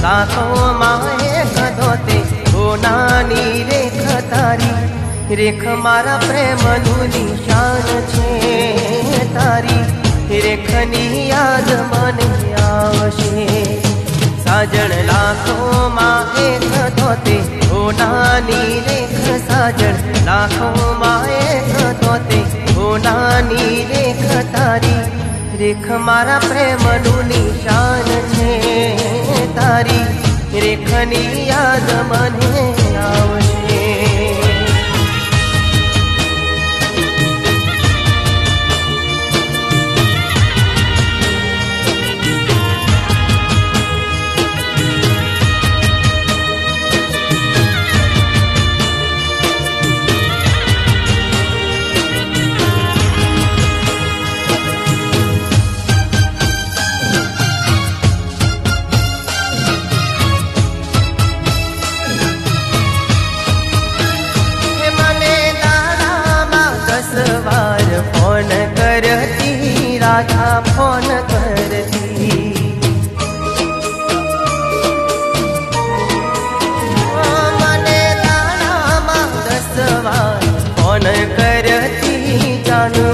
लाखों माए कदोते ओ नानी रेख तारी रेख मारा प्रेमनु निशान छे तारी रेखनी याद मने आवशे साजण लाखों माए कदोते ओ नानी रेख साजण लाखों माए कदोते ओ नानी रेख तारी रेख मारा प्रेमनु निशान छे तारी रेखनी याद मने आवशे। फोन करती राधा फोन करती मने दाना 10 वार फोन करती जानू